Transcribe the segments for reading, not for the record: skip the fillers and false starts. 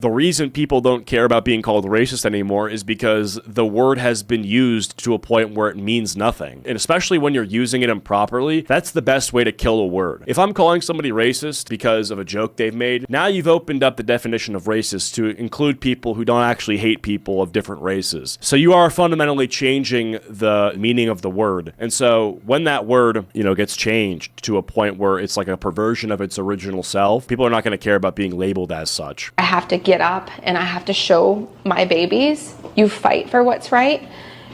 The reason people don't care about being called racist anymore is because the word has been used to a point where it means nothing. And especially when you're using it improperly, that's the best way to kill a word. If I'm calling somebody racist because of a joke they've made, now you've opened up the definition of racist to include people who don't actually hate people of different races. So you are fundamentally changing the meaning of the word. And so when that word, gets changed to a point where it's like a perversion of its original self, people are not going to care about being labeled as such. I have to get up and I have to show my babies, you fight for what's right.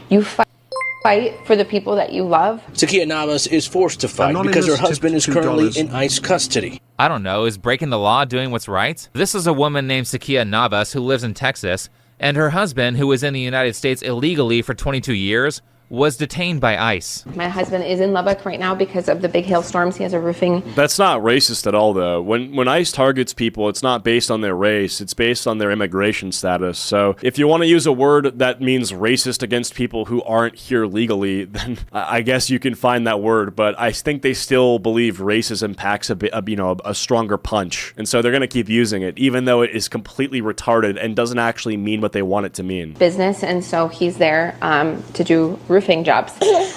You fight for the people that you love. Sakia Navas is forced to fight because her husband is currently in ICE custody. I don't know, is breaking the law doing what's right? This is a woman named Sakia Navas who lives in Texas, and her husband, who was in the United States illegally for 22 years, was detained by ICE. My husband is in Lubbock right now because of the big hailstorms. He has a roofing. That's not racist at all, though. When ICE targets people, it's not based on their race. It's based on their immigration status. So if you want to use a word that means racist against people who aren't here legally, then I guess you can find that word. But I think they still believe racism packs a stronger punch. And so they're going to keep using it, even though it is completely retarded and doesn't actually mean what they want it to mean. Business, and so he's there to do roofing jobs.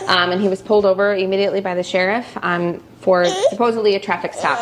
And he was pulled over immediately by the sheriff for supposedly a traffic stop.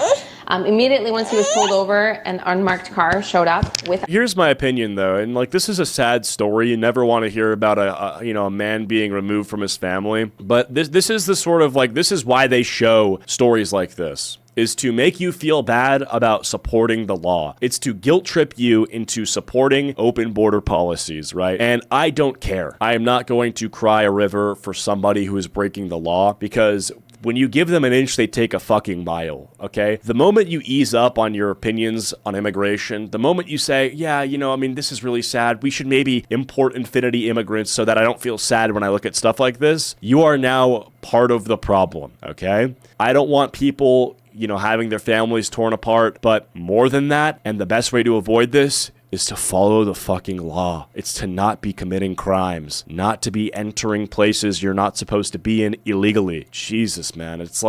Immediately once he was pulled over, an unmarked car showed up with... Here's my opinion, though, and this is a sad story. You never want to hear about a man being removed from his family. But this is the sort of this is why they show stories like this, is to make you feel bad about supporting the law. It's to guilt trip you into supporting open border policies, right? And I don't care. I am not going to cry a river for somebody who is breaking the law, because when you give them an inch, they take a fucking mile, okay? The moment you ease up on your opinions on immigration, the moment you say, this is really sad, we should maybe import infinity immigrants so that I don't feel sad when I look at stuff like this, you are now part of the problem, okay? I don't want people having their families torn apart. But more than that, and the best way to avoid this is to follow the fucking law. It's to not be committing crimes, not to be entering places you're not supposed to be in illegally. Jesus, man, it's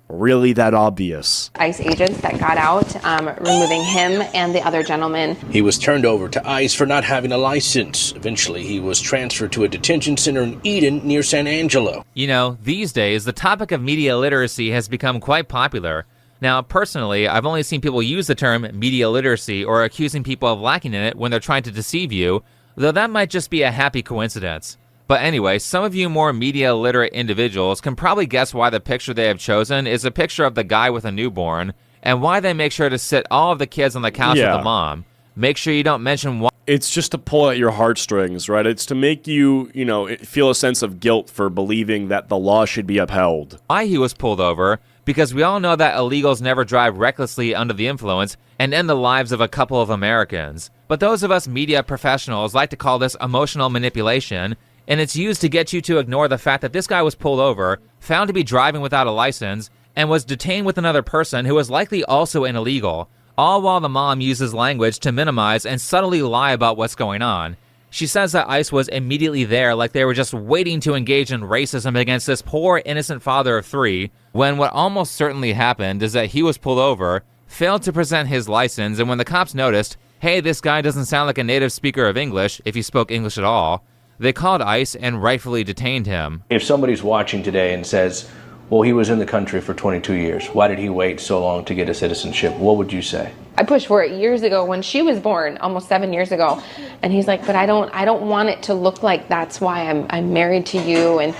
really that obvious. ICE agents that got out, removing him and the other gentleman. He was turned over to ICE for not having a license. Eventually, he was transferred to a detention center in Eden near San Angelo. These days, the topic of media literacy has become quite popular. Now, personally, I've only seen people use the term media literacy or accusing people of lacking in it when they're trying to deceive you, though that might just be a happy coincidence. But anyway, some of you more media literate individuals can probably guess why the picture they have chosen is a picture of the guy with a newborn, and why they make sure to sit all of the kids on the couch with the mom. Make sure you don't mention why. It's just to pull at your heartstrings, right? It's to make you, feel a sense of guilt for believing that the law should be upheld. Why he was pulled over, because we all know that illegals never drive recklessly under the influence and end the lives of a couple of Americans. But those of us media professionals like to call this emotional manipulation, and it's used to get you to ignore the fact that this guy was pulled over, found to be driving without a license, and was detained with another person who was likely also an illegal, all while the mom uses language to minimize and subtly lie about what's going on. She says that ICE was immediately there, like they were just waiting to engage in racism against this poor innocent father of three, when what almost certainly happened is that he was pulled over, failed to present his license, and when the cops noticed, hey, this guy doesn't sound like a native speaker of English, if he spoke English at all, they called ICE and rightfully detained him. If somebody's watching today and says, well, he was in the country for 22 years, why did he wait so long to get a citizenship? What would you say? I pushed for it years ago when she was born, almost 7 years ago. And he's like, but I don't want it to look like that's why I'm married to you. And,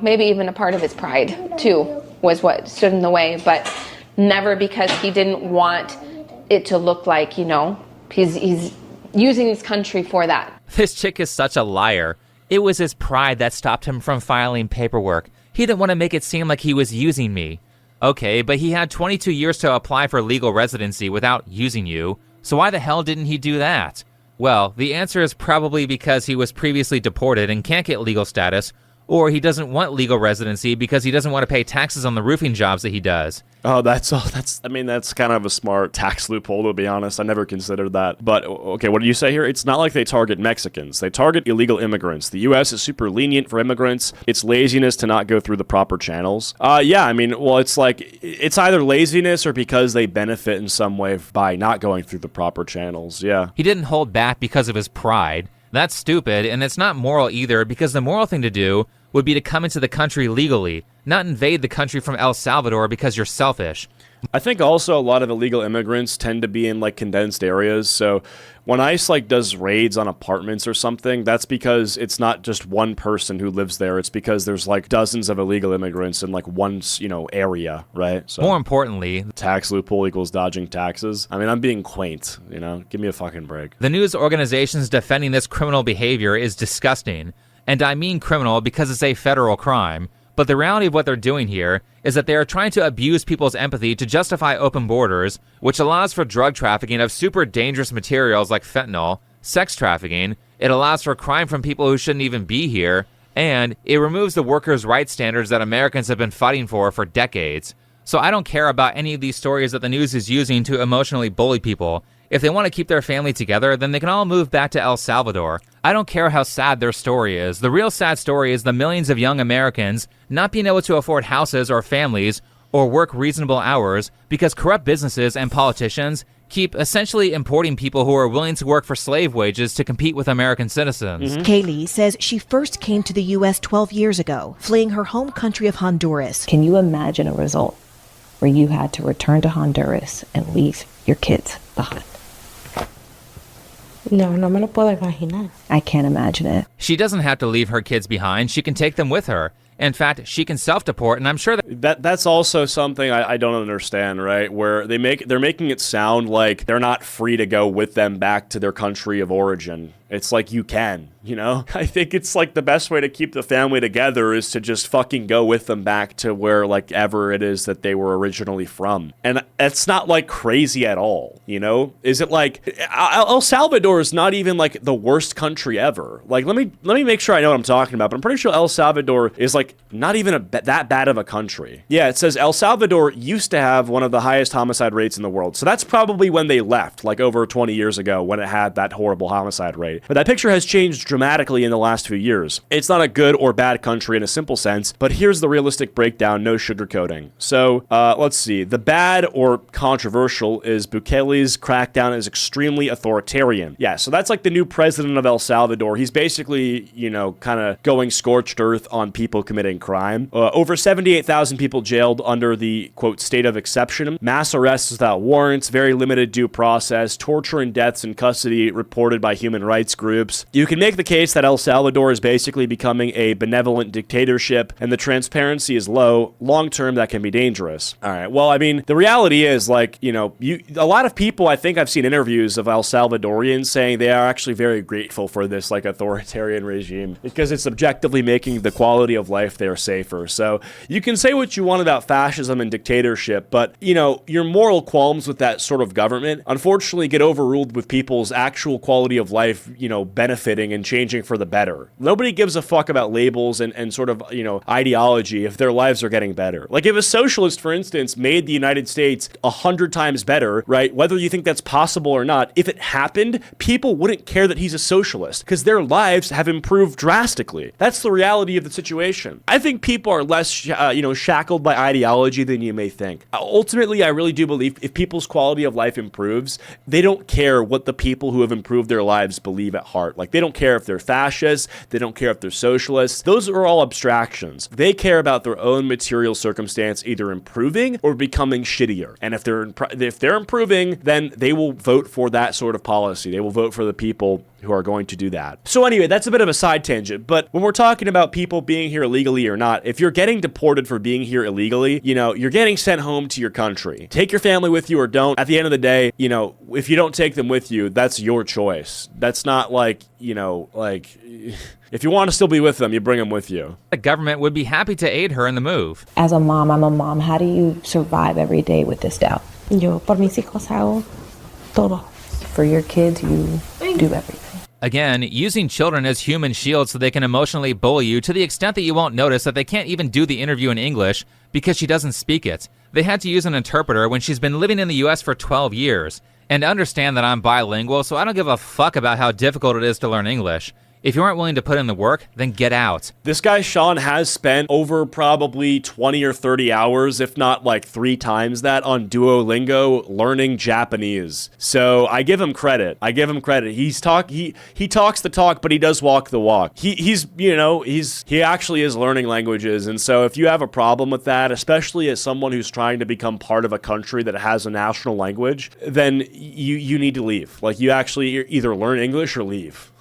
maybe even a part of his pride, too, was what stood in the way. But never because he didn't want it to look like, he's using his country for that. This chick is such a liar. It was his pride that stopped him from filing paperwork. He didn't want to make it seem like he was using me. Okay, but he had 22 years to apply for legal residency without using you, so why the hell didn't he do that? Well, the answer is probably because he was previously deported and can't get legal status, or he doesn't want legal residency because he doesn't want to pay taxes on the roofing jobs that he does. Oh, that's kind of a smart tax loophole, to be honest. I never considered that. But, okay, what do you say here? It's not like they target Mexicans. They target illegal immigrants. The U.S. is super lenient for immigrants. It's laziness to not go through the proper channels. Yeah, I mean, well, it's like, it's either laziness or because they benefit in some way by not going through the proper channels, yeah. He didn't hold back because of his pride. That's stupid, and it's not moral either, because the moral thing to do would be to come into the country legally, not invade the country from El Salvador because you're selfish. I think also a lot of illegal immigrants tend to be in like condensed areas. So when ICE like does raids on apartments or something, that's because it's not just one person who lives there. It's because there's like dozens of illegal immigrants in like one, area, right? So more importantly, tax loophole equals dodging taxes. I mean, I'm being quaint, give me a fucking break. The news organizations defending this criminal behavior is disgusting. And I mean criminal because it's a federal crime. But the reality of what they're doing here is that they are trying to abuse people's empathy to justify open borders, which allows for drug trafficking of super dangerous materials like fentanyl, sex trafficking, it allows for crime from people who shouldn't even be here, and it removes the workers' rights standards that Americans have been fighting for decades. So I don't care about any of these stories that the news is using to emotionally bully people. If they want to keep their family together, then they can all move back to El Salvador. I don't care how sad their story is. The real sad story is the millions of young Americans not being able to afford houses or families or work reasonable hours because corrupt businesses and politicians keep essentially importing people who are willing to work for slave wages to compete with American citizens. Kaylee says she first came to the U.S. 12 years ago, fleeing her home country of Honduras. Can you imagine a result where you had to return to Honduras and leave your kids behind? No me lo puedo imaginar. I can't imagine it. She doesn't have to leave her kids behind. She can take them with her. In fact, she can self-deport, and I'm sure that's also something I don't understand, right? Where they're making it sound like they're not free to go with them back to their country of origin. It's like you can, I think it's like the best way to keep the family together is to just fucking go with them back to where like ever it is that they were originally from. And it's not like crazy at all, Is it like El Salvador is not even like the worst country ever. Like let me make sure I know what I'm talking about, but I'm pretty sure El Salvador is like not even that bad of a country. Yeah, it says El Salvador used to have one of the highest homicide rates in the world. So that's probably when they left, like over 20 years ago when it had that horrible homicide rate. But that picture has changed dramatically in the last few years. It's not a good or bad country in a simple sense, but here's the realistic breakdown, no sugarcoating. So, let's see. The bad or controversial is Bukele's crackdown is extremely authoritarian. Yeah, so that's like the new president of El Salvador. He's basically, kind of going scorched earth on people committing crime. Over 78,000 people jailed under the, quote, state of exception. Mass arrests without warrants, very limited due process, torture and deaths in custody reported by human rights groups. You can make the case that El Salvador is basically becoming a benevolent dictatorship, and the transparency is low. Long term, that can be dangerous. All right. Well, I mean, the reality is, like, a lot of people, I think I've seen interviews of El Salvadorians saying they are actually very grateful for this, like, authoritarian regime because it's objectively making the quality of life there safer. So you can say what you want about fascism and dictatorship, but, your moral qualms with that sort of government, unfortunately, get overruled with people's actual quality of life, benefiting and changing for the better. Nobody gives a fuck about labels and sort of, ideology if their lives are getting better. Like if a socialist, for instance, made the United States 100 times better, right? Whether you think that's possible or not, if it happened, people wouldn't care that he's a socialist because their lives have improved drastically. That's the reality of the situation. I think people are less, shackled by ideology than you may think. Ultimately, I really do believe if people's quality of life improves, they don't care what the people who have improved their lives believe at heart. Like they don't care if they're fascists, they don't care if they're socialists. Those are all abstractions. They care about their own material circumstance either improving or becoming shittier. And if they're improving, then they will vote for that sort of policy. They will vote for the people who are going to do that. So anyway, that's a bit of a side tangent, but when we're talking about people being here illegally or not, if you're getting deported for being here illegally, you're getting sent home to your country. Take your family with you or don't. At the end of the day, if you don't take them with you, that's your choice. That's not like, if you want to still be with them, you bring them with you. The government would be happy to aid her in the move. As a mom, I'm a mom. How do you survive every day with this doubt? Yo por mis hijos hago todo. For your kids, you do everything. Again, using children as human shields so they can emotionally bully you to the extent that you won't notice that they can't even do the interview in English because she doesn't speak it. They had to use an interpreter when she's been living in the US for 12 years. And understand that I'm bilingual, so I don't give a fuck about how difficult it is to learn English. If you aren't willing to put in the work, then get out. This guy, Sean, has spent over probably 20 or 30 hours, if not like 3 times that, on Duolingo learning Japanese. So I give him credit. He talks the talk, but he does walk the walk. He actually is learning languages. And so if you have a problem with that, especially as someone who's trying to become part of a country that has a national language, then you need to leave. Like, you actually either learn English or leave.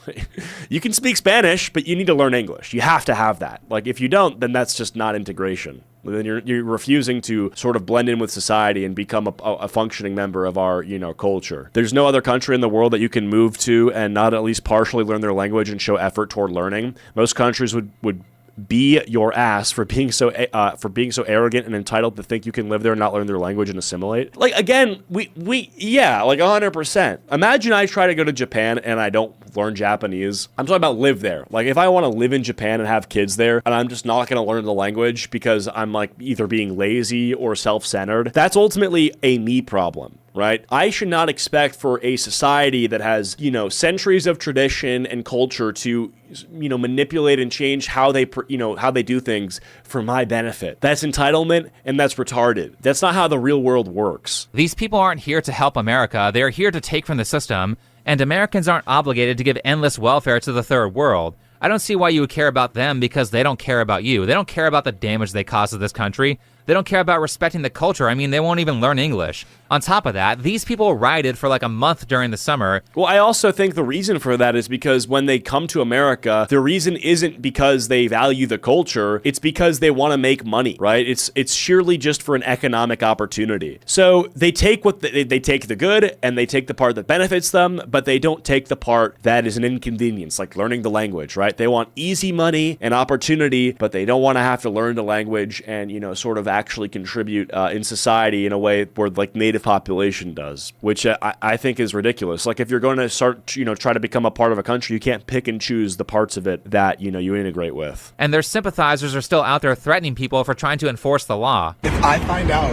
You can speak Spanish, but you need to learn English. You have to have that. Like, if you don't, then that's just not integration. Then you're refusing to sort of blend in with society and become a functioning member of our, culture. There's no other country in the world that you can move to and not at least partially learn their language and show effort toward learning. Most countries would be your ass for being so arrogant and entitled to think you can live there and not learn their language and assimilate. Like, again, like 100%. Imagine I try to go to Japan and I don't learn Japanese. I'm talking about live there. Like, if I want to live in Japan and have kids there and I'm just not going to learn the language because I'm like either being lazy or self-centered, that's ultimately a me problem. Right? I should not expect for a society that has, centuries of tradition and culture to, manipulate and change how they do things for my benefit. That's entitlement and that's retarded. That's not how the real world works. These people aren't here to help America. They're here to take from the system, and Americans aren't obligated to give endless welfare to the third world. I don't see why you would care about them because they don't care about you. They don't care about the damage they cause to this country. They don't care about respecting the culture. I mean, they won't even learn English. On top of that, these people rioted for like a month during the summer. Well, I also think the reason for that is because when they come to America, the reason isn't because they value the culture. It's because they want to make money, right? It's sheerly just for an economic opportunity. So they take they take the good and they take the part that benefits them, but they don't take the part that is an inconvenience, like learning the language, right? They want easy money and opportunity, but they don't want to have to learn the language and, sort of actually contribute in society in a way where like native population does, which I think is ridiculous. Like, if you're going to start, try to become a part of a country, you can't pick and choose the parts of it that, you integrate with. And their sympathizers are still out there threatening people for trying to enforce the law. If I find out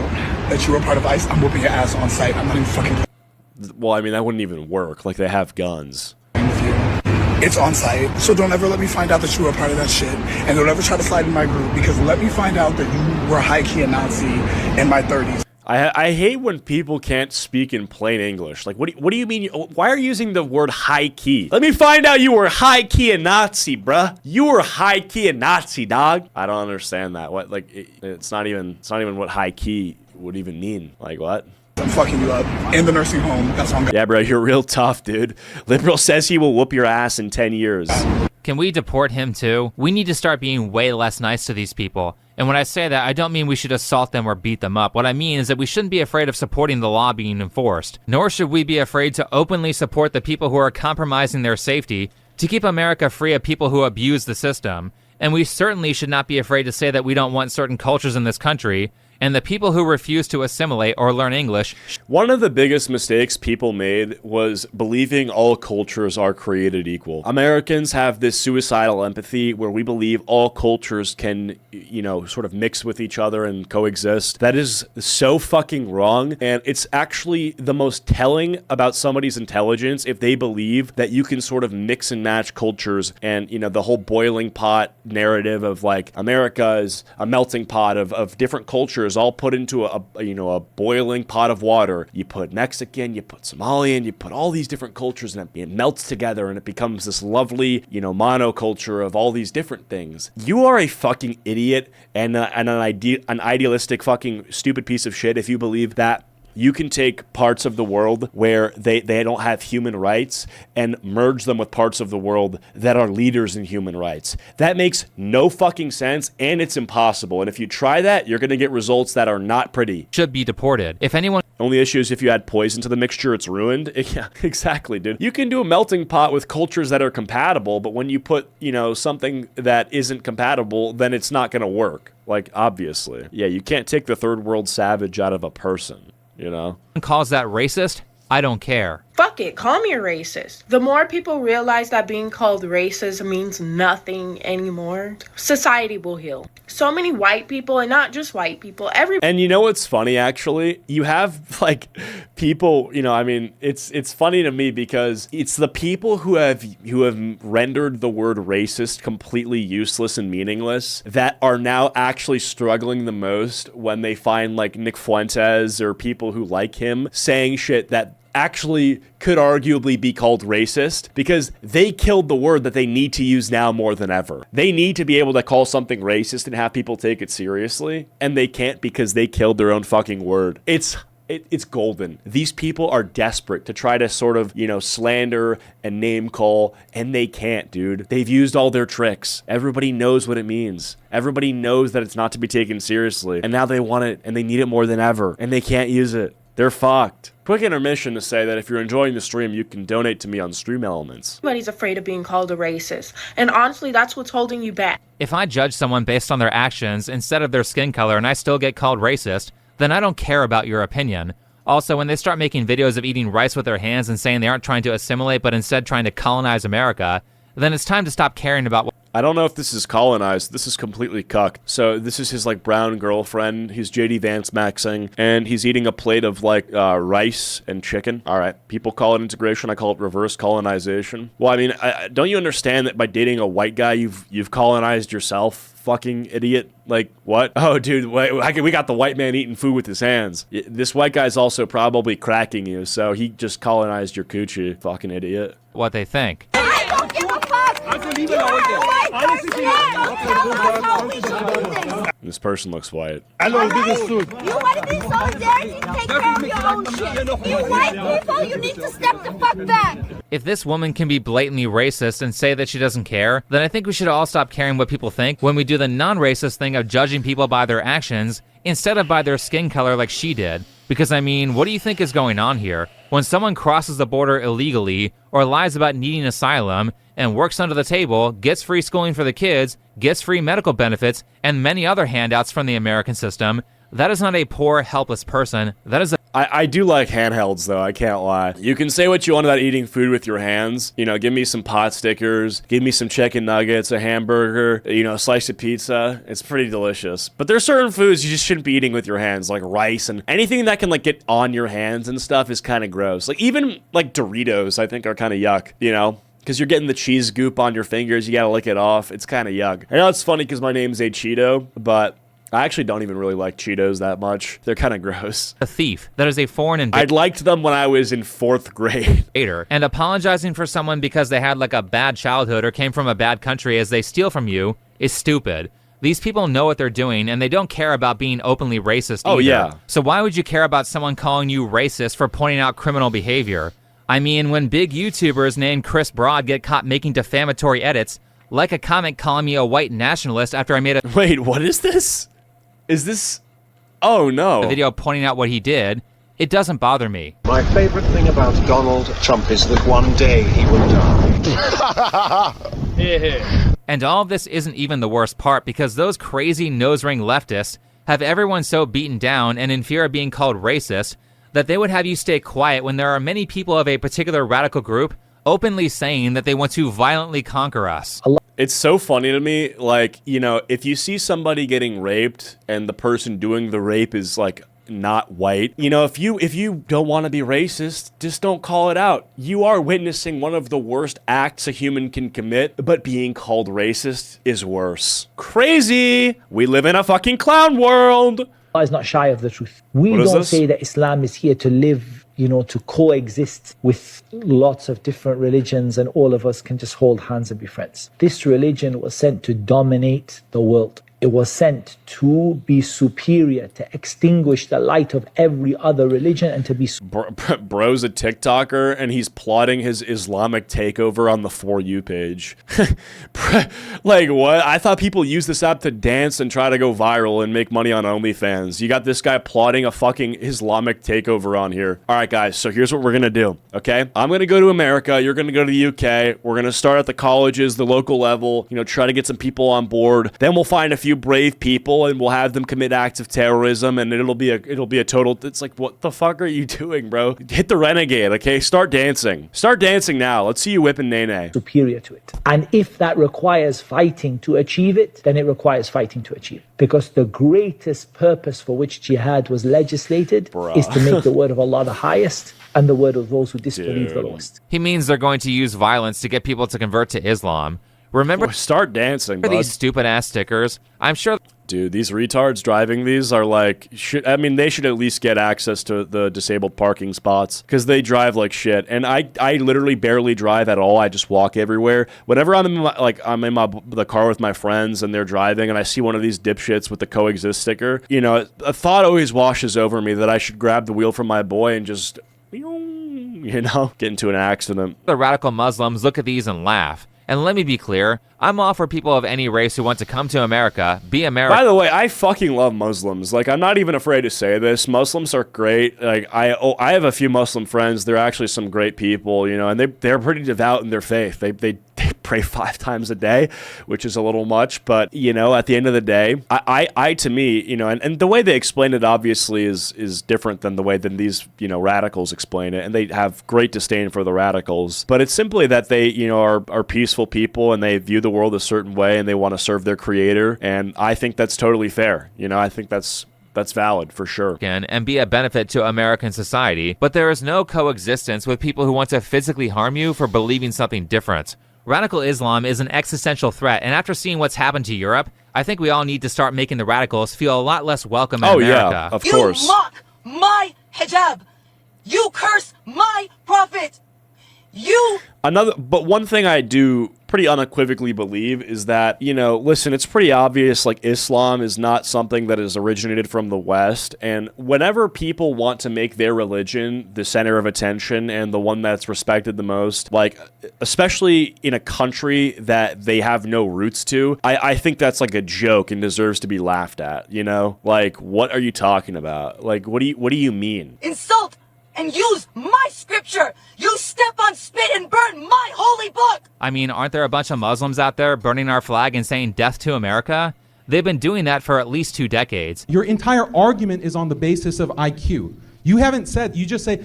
that you were part of ICE, I'm whooping your ass on sight. I'm not even fucking... Well, I mean, that wouldn't even work. Like, they have guns. ...with you. It's on site, so don't ever let me find out that you were a part of that shit, and don't ever try to slide in my group, because let me find out that you were high-key a Nazi in my 30s. I hate when people can't speak in plain English. Like, what do you mean? Why are you using the word high-key? Let me find out you were high-key a Nazi, bruh. You were high-key a Nazi, dog. I don't understand that. What, like, it's not even what high-key would even mean. Like, what? I'm fucking you up in the nursing home. That's on. Yeah, bro, you're real tough, dude. Liberal says he will whoop your ass in 10 years. Can we deport him too? We need to start being way less nice to these people. And when I say that, I don't mean we should assault them or beat them up. What I mean is that we shouldn't be afraid of supporting the law being enforced. Nor should we be afraid to openly support the people who are compromising their safety to keep America free of people who abuse the system. And we certainly should not be afraid to say that we don't want certain cultures in this country, and the people who refuse to assimilate or learn English. One of the biggest mistakes people made was believing all cultures are created equal. Americans have this suicidal empathy where we believe all cultures can, sort of mix with each other and coexist. That is so fucking wrong, and it's actually the most telling about somebody's intelligence if they believe that you can sort of mix and match cultures and, the whole boiling pot narrative of like America is a melting pot of different cultures all put into a boiling pot of water. You put Mexican, you put Somalian, you put all these different cultures, and it melts together and it becomes this lovely, monoculture of all these different things. You are a fucking idiot and an idealistic fucking stupid piece of shit if you believe that you can take parts of the world where they don't have human rights and merge them with parts of the world that are leaders in human rights. That makes no fucking sense, and it's impossible. And if you try that, you're going to get results that are not pretty. Should be deported. If anyone... Only issue is if you add poison to the mixture, it's ruined. Yeah, exactly, dude. You can do a melting pot with cultures that are compatible, but when you put, something that isn't compatible, then it's not going to work. Like, obviously. Yeah, you can't take the third world savage out of a person. Calls that racist, I don't care. Fuck it, call me a racist. The more people realize that being called racist means nothing anymore, society will heal. So many white people, and not just white people, And you know what's funny, actually? You have, like, people, you know, I mean, it's funny to me because it's the people who have rendered the word racist completely useless and meaningless that are now actually struggling the most when they find, like, Nick Fuentes or people who like him saying shit that actually could arguably be called racist because they killed the word that they need to use now more than ever. They need to be able to call something racist and have people take it seriously, and they can't because they killed their own fucking word. It's golden. These people are desperate to try to sort of, you know, slander and name call, and they can't, dude. They've used all their tricks. Everybody knows what it means. Everybody knows that it's not to be taken seriously, and now they want it, and they need it more than ever, and they can't use it. They're fucked. Quick intermission to say that if you're enjoying the stream, you can donate to me on Stream Elements. Everybody's afraid of being called a racist. And honestly, that's what's holding you back. If I judge someone based on their actions instead of their skin color and I still get called racist, then I don't care about your opinion. Also, when they start making videos of eating rice with their hands and saying they aren't trying to assimilate but instead trying to colonize America, then it's time to stop caring about what... I don't know if this is colonized. This is completely cucked. So this is his, like, brown girlfriend. He's JD Vance maxing, and he's eating a plate of, like, rice and chicken. All right. People call it integration. I call it reverse colonization. Well, I mean, don't you understand that by dating a white guy, you've colonized yourself? Fucking idiot. Like, what? Oh, dude, we got the white man eating food with his hands. This white guy's also probably cracking you, so he just colonized your coochie. Fucking idiot. What they think. I don't give a fuck. This person looks white. You want to be solidarity? Take care of your own shit. You white people, you need to step the fuck back. If this woman can be blatantly racist and say that she doesn't care, then I think we should all stop caring what people think when we do the non-racist thing of judging people by their actions instead of by their skin color like she did. Because, I mean, what do you think is going on here? When someone crosses the border illegally or lies about needing asylum and works under the table, gets free schooling for the kids, gets free medical benefits, and many other handouts from the American system, that is not a poor, helpless person. That is a... I do like handhelds, though. I can't lie. You can say what you want about eating food with your hands. You know, give me some pot stickers, give me some chicken nuggets, a hamburger, you know, a slice of pizza. It's pretty delicious. But there's certain foods you just shouldn't be eating with your hands, like rice, and anything that can, like, get on your hands and stuff is kind of gross. Like, even, like, Doritos, I think, are kind of yuck, you know? Because you're getting the cheese goop on your fingers, you gotta lick it off. It's kind of yuck. I know it's funny because my name's Acheeto, but I actually don't even really like Cheetos that much. They're kind of gross. A thief. That is a foreign invader. I'd liked them when I was in 4th grade. And apologizing for someone because they had, like, a bad childhood or came from a bad country as they steal from you is stupid. These people know what they're doing, and they don't care about being openly racist either. Oh, yeah. So why would you care about someone calling you racist for pointing out criminal behavior? I mean, when big YouTubers named Chris Broad get caught making defamatory edits, like a comment calling me a white nationalist after I made a... Wait, what is this? Is this... Oh, no. ...a video pointing out what he did, it doesn't bother me. My favorite thing about Donald Trump is that one day he will die. And all of this isn't even the worst part, because those crazy nose-ring leftists have everyone so beaten down and in fear of being called racist that they would have you stay quiet when there are many people of a particular radical group openly saying that they want to violently conquer us. It's so funny to me, like, you know, if you see somebody getting raped and the person doing the rape is, like, not white, you know, if you don't want to be racist, just don't call it out. You are witnessing one of the worst acts a human can commit, but being called racist is worse. Crazy! We live in a fucking clown world! Allah is not shy of the truth. We don't say that Islam is here to live, you know, to coexist with lots of different religions and all of us can just hold hands and be friends. This religion was sent to dominate the world. It was sent to be superior, to extinguish the light of every other religion and to be... Bro's a TikToker and he's plotting his Islamic takeover on the For You page. Like, what? I thought people use this app to dance and try to go viral and make money on OnlyFans. You got this guy plotting a fucking Islamic takeover on here. All right, guys, so here's what we're going to do, okay? I'm going to go to America. You're going to go to the UK. We're going to start at the colleges, the local level, you know, try to get some people on board. Then we'll find a few brave people and we'll have them commit acts of terrorism, and it'll be a total. It's like, what the fuck are you doing, bro? Hit the renegade, okay? Start dancing now. Let's see you whipping Nene. Superior to it. And if that requires fighting to achieve it, then it requires fighting to achieve it. Because the greatest purpose for which jihad was legislated is to make the word of Allah the highest and the word of those who disbelieve the lowest. He means they're going to use violence to get people to convert to Islam. Remember, start dancing, bud. These stupid ass stickers. I'm sure. Dude, these retards driving these are like, they should at least get access to the disabled parking spots because they drive like shit. And I literally barely drive at all. I just walk everywhere. Whenever I'm in the car with my friends and they're driving and I see one of these dipshits with the coexist sticker, you know, a thought always washes over me that I should grab the wheel from my boy and just, you know, get into an accident. The radical Muslims look at these and laugh. And let me be clear, I'm all for people of any race who want to come to America, be American. By the way, I fucking love Muslims. Like, I'm not even afraid to say this. Muslims are great. Like, I have a few Muslim friends. They're actually some great people, you know, and they're pretty devout in their faith. They pray 5 times a day, which is a little much. But, you know, at the end of the day, I to me, you know, and the way they explain it obviously is different than the way that these, you know, radicals explain it. And they have great disdain for the radicals. But it's simply that they, you know, are peaceful people and they view the world a certain way and they want to serve their creator. And I think that's totally fair. You know, I think that's valid for sure. And be a benefit to American society. But there is no coexistence with people who want to physically harm you for believing something different. Radical Islam is an existential threat, and after seeing what's happened to Europe, I think we all need to start making the radicals feel a lot less welcome in America. Yeah, of course. You mock my hijab. You curse my prophet. But one thing I do pretty unequivocally believe is that, you know, listen, it's pretty obvious, like, Islam is not something that has originated from the West, and whenever people want to make their religion the center of attention and the one that's respected the most, like, especially in a country that they have no roots to, I think that's like a joke and deserves to be laughed at, you know? Like, what are you talking about? Like, what do you mean? Insult and use my scripture. You step on spit and burn my holy book. I mean, aren't there a bunch of Muslims out there burning our flag and saying death to America? They've been doing that for at least 2 decades. Your entire argument is on the basis of IQ. You haven't said, you just say,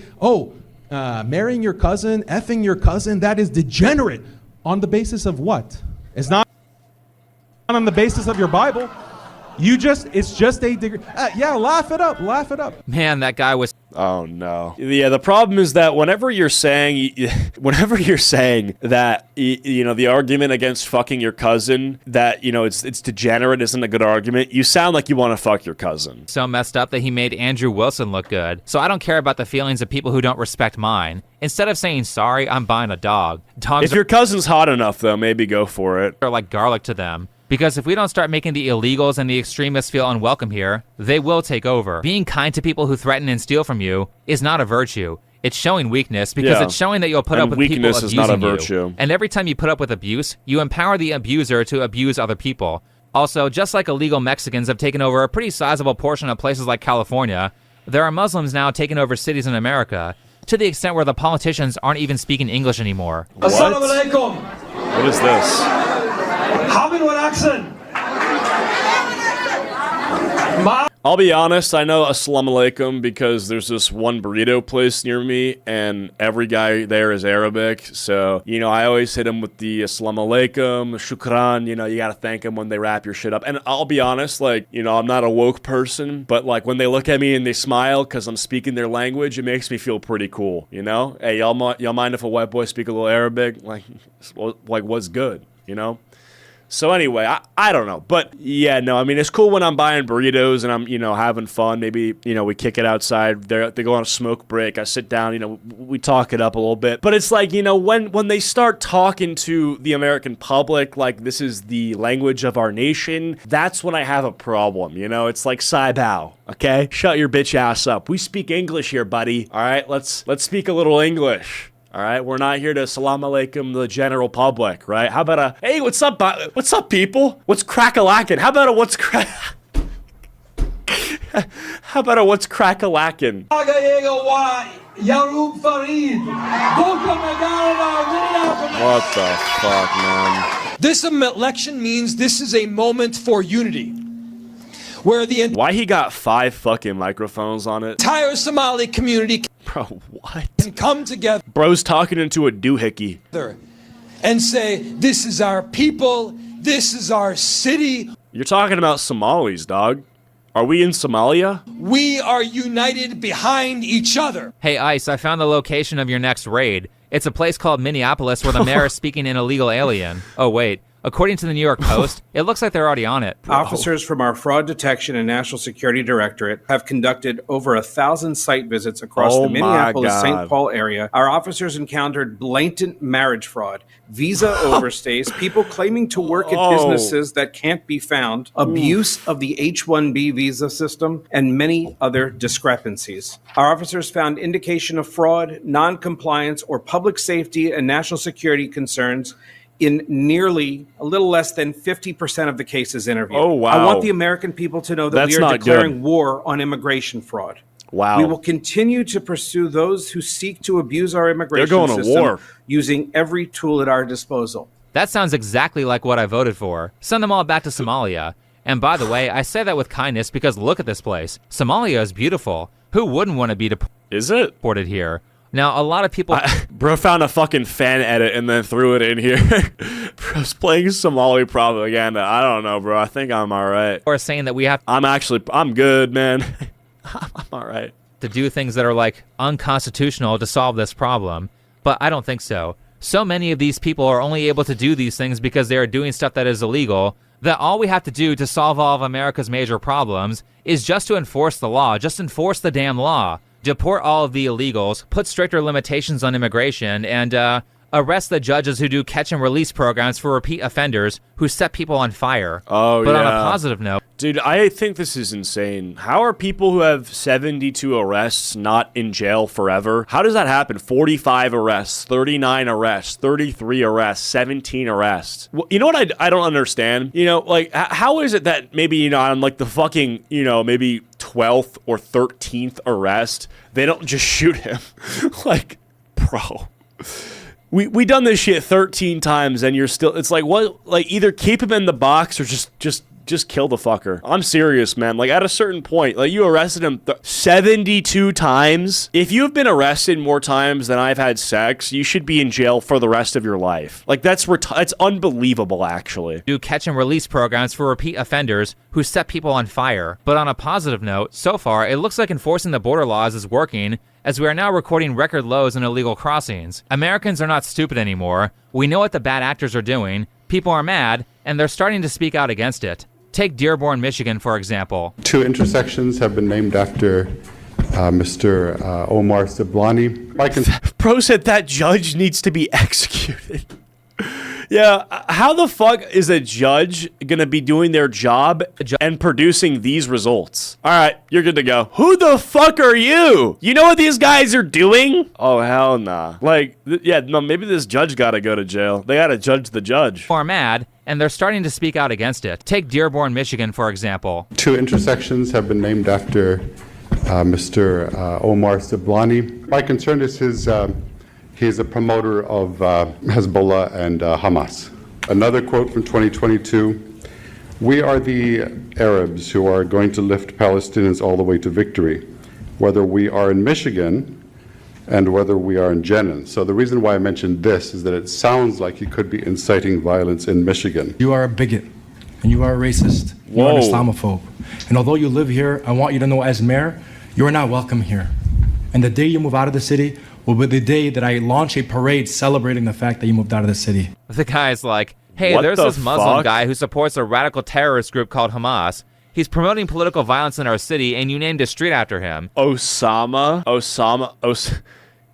marrying your cousin, effing your cousin, that is degenerate. On the basis of what? It's not on the basis of your Bible. It's just a degree. Yeah, laugh it up. Man, that guy was... Oh, no. Yeah, the problem is that whenever you're saying that, you know, the argument against fucking your cousin, that, you know, it's degenerate isn't a good argument, you sound like you want to fuck your cousin. So messed up that he made Andrew Wilson look good. So I don't care about the feelings of people who don't respect mine. Instead of saying sorry, I'm buying a dog. If your cousin's hot enough, though, maybe go for it. Or like garlic to them. Because if we don't start making the illegals and the extremists feel unwelcome here, they will take over. Being kind to people who threaten and steal from you is not a virtue. It's showing weakness because it's showing that you'll put up with people abusing is not a virtue. You. And every time you put up with abuse, you empower the abuser to abuse other people. Also, just like illegal Mexicans have taken over a pretty sizable portion of places like California, there are Muslims now taking over cities in America, to the extent where the politicians aren't even speaking English anymore. What? What is this? I'll be honest, I know Assalamu alaikum because there's this one burrito place near me and every guy there is Arabic. So, you know, I always hit them with the Assalamu alaikum, shukran, you know, you gotta thank them when they wrap your shit up. And I'll be honest, like, you know, I'm not a woke person, but like when they look at me and they smile because I'm speaking their language, it makes me feel pretty cool, you know? Hey, y'all mind if a white boy speak a little Arabic? Like what's good, you know? So anyway, I don't know. But yeah, no, I mean, it's cool when I'm buying burritos and I'm, you know, having fun. Maybe, you know, we kick it outside. They go on a smoke break. I sit down, you know, we talk it up a little bit. But it's like, you know, when they start talking to the American public like this is the language of our nation, that's when I have a problem, you know? It's like, Sai Bao, okay? Shut your bitch ass up. We speak English here, buddy. All right? Let's speak a little English. All right, we're not here to salam alaikum the general public, right? How about hey, what's up, people? What's crack-a-lackin'? How about what's crack-a-lackin'? What the fuck, man? This election means this is a moment for unity, where the Why he got 5 fucking microphones on it? entire Somali community Bro, what? can come together Bro's talking into a doohickey. and say, this is our people, this is our city. You're talking about Somalis, dog. Are we in Somalia? We are united behind each other. Hey, ICE, I found the location of your next raid. It's a place called Minneapolis where the mayor is speaking in illegal alien. Oh, wait. According to the New York Post, it looks like they're already on it. Officers from our Fraud Detection and National Security Directorate have conducted over 1,000 site visits across the Minneapolis-St. Paul area. Our officers encountered blatant marriage fraud, visa overstays, people claiming to work at businesses that can't be found, abuse of the H-1B visa system, and many other discrepancies. Our officers found indication of fraud, non-compliance, or public safety and national security concerns in nearly a little less than 50% of the cases interviewed. Oh, wow. I want the American people to know that That's we are not declaring good. war on immigration fraud. Wow. We will continue to pursue those who seek to abuse our immigration going to system war. using every tool at our disposal. That sounds exactly like what I voted for. Send them all back to Somalia. And by the way, I say that with kindness because look at this place. Somalia is beautiful. Who wouldn't want to be deported here? Now, a lot of people... Bro found a fucking fan edit and then threw it in here. Bro's playing Somali propaganda. I don't know, bro. I think I'm all right. Or saying that we have... I'm good, man. I'm all right. ...to do things that are, like, unconstitutional to solve this problem. But I don't think so. So many of these people are only able to do these things because they are doing stuff that is illegal, that all we have to do to solve all of America's major problems is just to enforce the law. Just enforce the damn law. Deport all of the illegals, put stricter limitations on immigration, and arrest the judges who do catch and release programs for repeat offenders who set people on fire. Oh, but yeah. on a positive note... Dude, I think this is insane. How are people who have 72 arrests not in jail forever? How does that happen? 45 arrests, 39 arrests, 33 arrests, 17 arrests. Well, you know what I don't understand? You know, like, how is it that maybe, you know, on like the fucking, you know, maybe 12th or 13th arrest, they don't just shoot him? Like, bro... We done this shit 13 times and you're still, it's like, what, like either keep him in the box or just kill the fucker. I'm serious, man. Like at a certain point, like you arrested him 72 times. If you've been arrested more times than I've had sex, you should be in jail for the rest of your life. Like that's unbelievable, actually. Do catch and release programs for repeat offenders who set people on fire. But on a positive note, so far, it looks like enforcing the border laws is working, as we are now recording record lows in illegal crossings. Americans are not stupid anymore. We know what the bad actors are doing. People are mad, and they're starting to speak out against it. Take Dearborn, Michigan, for example. 2 intersections have been named after Mr. Omar Sablani. Bro said that judge needs to be executed. Yeah, how the fuck is a judge gonna be doing their job and producing these results? All right, you're good to go. Who the fuck are you? You know what these guys are doing? Oh, hell nah. Like, yeah, no, maybe this judge gotta go to jail. They gotta judge the judge. Are mad, and they're starting to speak out against it. Take Dearborn, Michigan, for example. 2 intersections have been named after Mr. Omar Sablani. My concern is he's a promoter of Hezbollah and Hamas. Another quote from 2022, "We are the Arabs who are going to lift Palestinians all the way to victory, whether we are in Michigan and whether we are in Jenin." So the reason why I mentioned this is that it sounds like he could be inciting violence in Michigan. You are a bigot, and you are a racist. You are an Islamophobe. And although you live here, I want you to know as mayor, you are not welcome here. And the day you move out of the city will be the day that I launch a parade celebrating the fact that you moved out of the city. The guy's like, hey, What there's the this Muslim fuck? guy who supports a radical terrorist group called Hamas. He's promoting political violence in our city, and you named a street after him. Osama.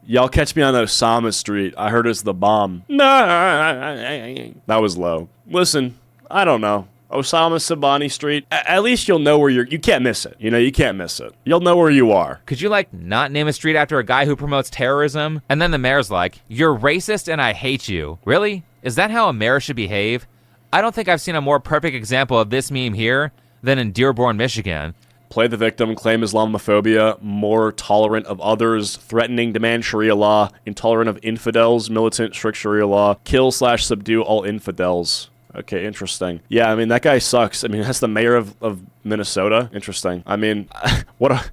Y'all catch me on Osama Street. I heard it's the bomb. That was low. Listen, I don't know. Osama Sabani Street. At least you'll know where you can't miss it. You know, you can't miss it. You'll know where you are. Could you, like, not name a street after a guy who promotes terrorism? And then the mayor's like, you're racist and I hate you. Really? Is that how a mayor should behave? I don't think I've seen a more perfect example of this meme here than in Dearborn, Michigan. Play the victim, claim Islamophobia, more tolerant of others, threatening, demand Sharia law, intolerant of infidels, militant, strict Sharia law, kill/subdue all infidels. Okay, interesting. Yeah, I mean, that guy sucks. I mean, that's the mayor of Minnesota. Interesting. I mean,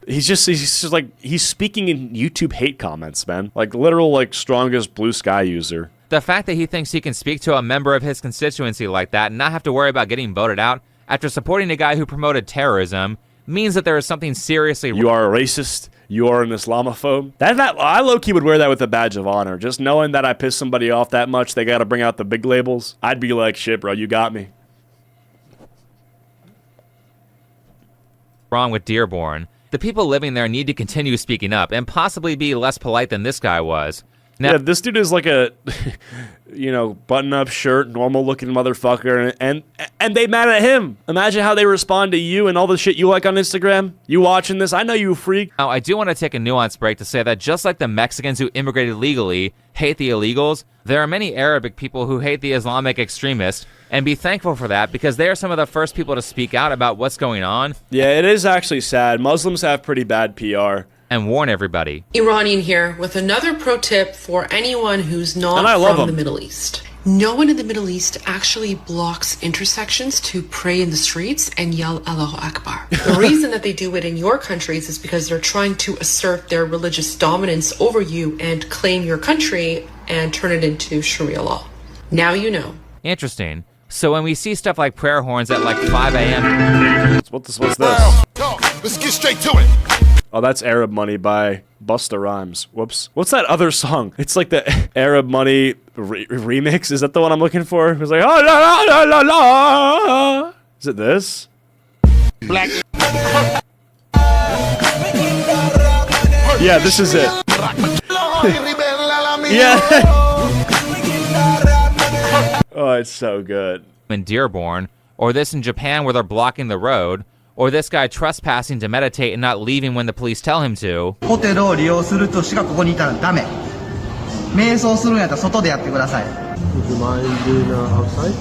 he's just like, he's speaking in YouTube hate comments, man. Like, literal, like, strongest blue sky user. The fact that he thinks he can speak to a member of his constituency like that and not have to worry about getting voted out after supporting a guy who promoted terrorism means that there is something seriously wrong. You are a racist. You are an Islamophobe. I low-key would wear that with a badge of honor. Just knowing that I pissed somebody off that much, they got to bring out the big labels. I'd be like, shit, bro, you got me. Wrong with Dearborn. The people living there need to continue speaking up and possibly be less polite than this guy was. Now, yeah, this dude is like a, button-up shirt, normal-looking motherfucker, and they mad at him. Imagine how they respond to you and all the shit you like on Instagram. You watching this? I know you freak. Now, I do want to take a nuanced break to say that just like the Mexicans who immigrated legally hate the illegals, there are many Arabic people who hate the Islamic extremists, and be thankful for that because they are some of the first people to speak out about what's going on. Yeah, it is actually sad. Muslims have pretty bad PR. And warn everybody. Iranian here with another pro tip for anyone who's not from the Middle East. No one in the Middle East actually blocks intersections to pray in the streets and yell Allahu Akbar. The reason that they do it in your countries is because they're trying to assert their religious dominance over you and claim your country and turn it into Sharia law. Now you know. Interesting. So when we see stuff like prayer horns at like 5 a.m. What's this? Let's get straight to it. Oh, that's Arab Money by Busta Rhymes. Whoops. What's that other song? It's like the Arab Money remix. Is that the one I'm looking for? It was like, oh, la, la, la, la, la. Is it this? Black. Yeah, this is it. Yeah. Oh, it's so good. In Dearborn, or this in Japan where they're blocking the road, or this guy trespassing to meditate and not leaving when the police tell him to. ホテルを利用するとしかここにいたらダメ。瞑想するんやったら外でやってください。Would you mind doing outside?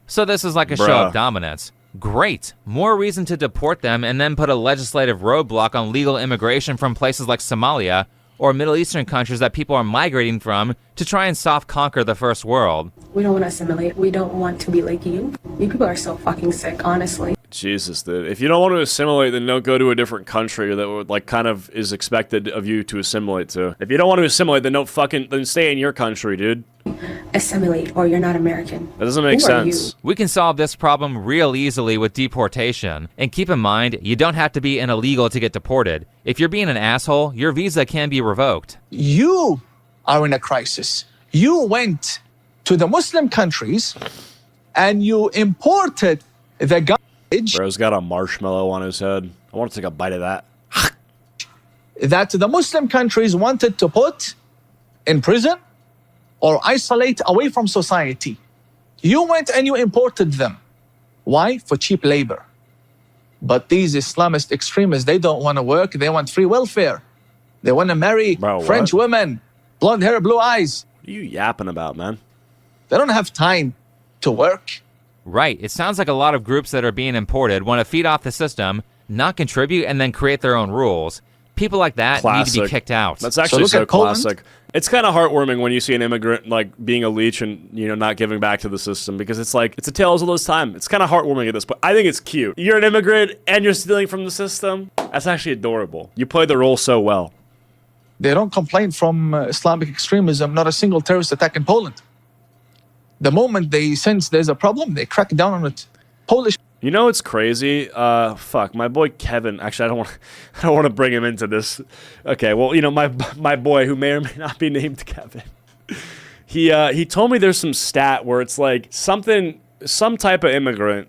So this is like a show of dominance. Great. More reason to deport them and then put a legislative roadblock on legal immigration from places like Somalia or Middle Eastern countries that people are migrating from to try and soft conquer the first world. We don't want to assimilate. We don't want to be like you. You people are so fucking sick, honestly. Jesus, dude. If you don't want to assimilate, then don't go to a different country that would, like, kind of is expected of you to assimilate to. If you don't want to assimilate, then then stay in your country, dude. Assimilate, or you're not American. That doesn't make sense. We can solve this problem real easily with deportation. And keep in mind, you don't have to be an illegal to get deported. If you're being an asshole, your visa can be revoked. You are in a crisis. You went to the Muslim countries and you imported the garbage. Bro's got a marshmallow on his head. I want to take a bite of that. That the Muslim countries wanted to put in prison or isolate away from society. You went and you imported them. Why? For cheap labor. But these Islamist extremists, they don't want to work. They want free welfare. They want to marry French women, blonde hair, blue eyes. What are you yapping about, man? They don't have time to work. Right. It sounds like a lot of groups that are being imported want to feed off the system, not contribute, and then create their own rules. People like that need to be kicked out. That's actually so classic. It's kind of heartwarming when you see an immigrant like being a leech and not giving back to the system, because it's like it's a tale as old as time. It's kind of heartwarming at this point. I think it's cute. You're an immigrant and you're stealing from the system. That's actually adorable. You play the role so well. They don't complain from Islamic extremism. Not a single terrorist attack in Poland. The moment they sense there's a problem, they crack down on it. Polish. You know what's crazy? Fuck, my boy Kevin. Actually, I don't want to bring him into this. Okay, well, my boy who may or may not be named Kevin. He told me there's some stat where it's like some type of immigrant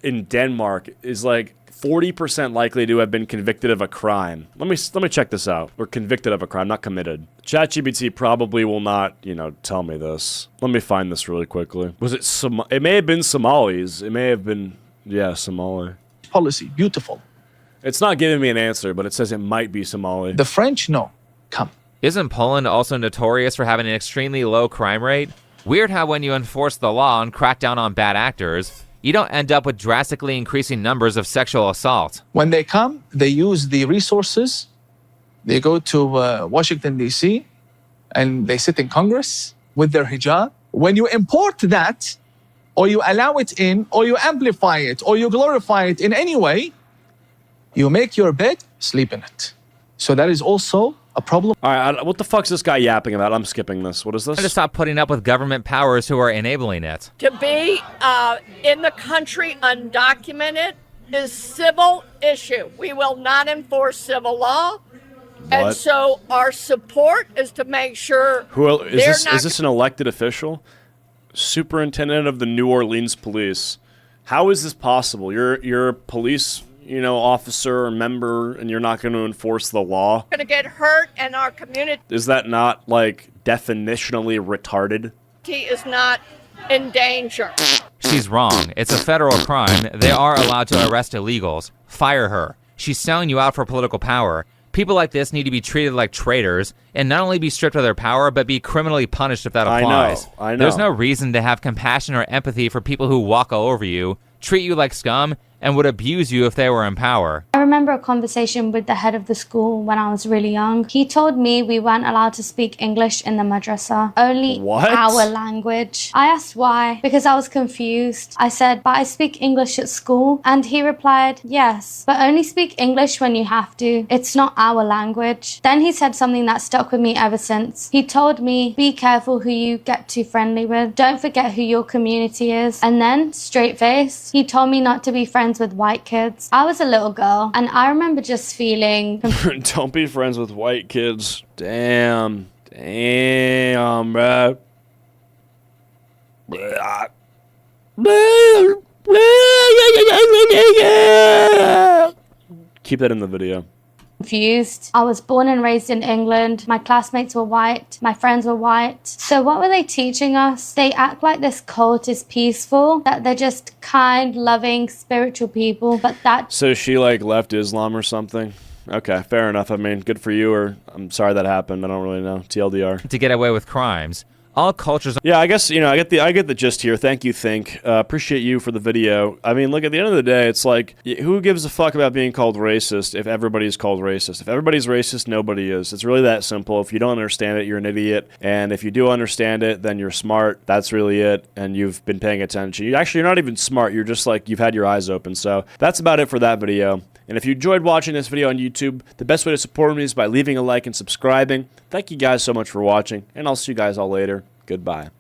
in Denmark is like 40% likely to have been convicted of a crime. Let me check this out. Or convicted of a crime, not committed. ChatGPT probably will not, tell me this. Let me find this really quickly. Was it it may have been Somalis. It may have been, Somali. Policy, beautiful. It's not giving me an answer, but it says it might be Somali. The French, no. Come. Isn't Poland also notorious for having an extremely low crime rate? Weird how when you enforce the law and crack down on bad actors, you don't end up with drastically increasing numbers of sexual assault. When they come, they use the resources. They go to Washington, D.C., and they sit in Congress, with their hijab. When you import that, or you allow it in, or you amplify it, or you glorify it in any way, you make your bed, sleep in it. So that is also a problem. All right, what the fuck's this guy yapping about? I'm skipping this. What is this? To stop putting up with government powers who are enabling it. To be in the country undocumented is civil issue. We will not enforce civil law. And so our support is to make sure is this an elected official? Superintendent of the New Orleans Police. How is this possible? You're a police, officer or member, and you're not going to enforce the law? Going to get hurt, and our community is that not definitionally retarded? Is not in danger. She's wrong. It's a federal crime. They are allowed to arrest illegals. Fire her. She's selling you out for political power. People like this need to be treated like traitors and not only be stripped of their power, but be criminally punished if that applies. I know. There's no reason to have compassion or empathy for people who walk all over you, treat you like scum, and would abuse you if they were in power. I remember a conversation with the head of the school when I was really young. He told me we weren't allowed to speak English in the madrasa, only our language. I asked why, because I was confused. I said, but I speak English at school. And he replied, yes, but only speak English when you have to. It's not our language. Then he said something that stuck with me ever since. He told me, be careful who you get too friendly with. Don't forget who your community is. And then, straight face, he told me not to be friends with white kids. I was a little girl, and I remember just feeling... Don't be friends with white kids. Damn, bro. Keep that in the video. Confused. I was born and raised in England. My classmates were white. My friends were white. So what were they teaching us? They act like this cult is peaceful, that they're just kind, loving, spiritual people, but that... So she left Islam or something? Okay, fair enough. I mean, good for you, or I'm sorry that happened. I don't really know. TLDR. To get away with crimes. All cultures... Yeah, I guess, I get the gist here. Thank you, Think. Appreciate you for the video. I mean, look, at the end of the day, it's like, who gives a fuck about being called racist if everybody's called racist? If everybody's racist, nobody is. It's really that simple. If you don't understand it, you're an idiot. And if you do understand it, then you're smart. That's really it. And you've been paying attention. You're not even smart. You're just you've had your eyes open. So that's about it for that video. And if you enjoyed watching this video on YouTube, the best way to support me is by leaving a like and subscribing. Thank you guys so much for watching, and I'll see you guys all later. Goodbye.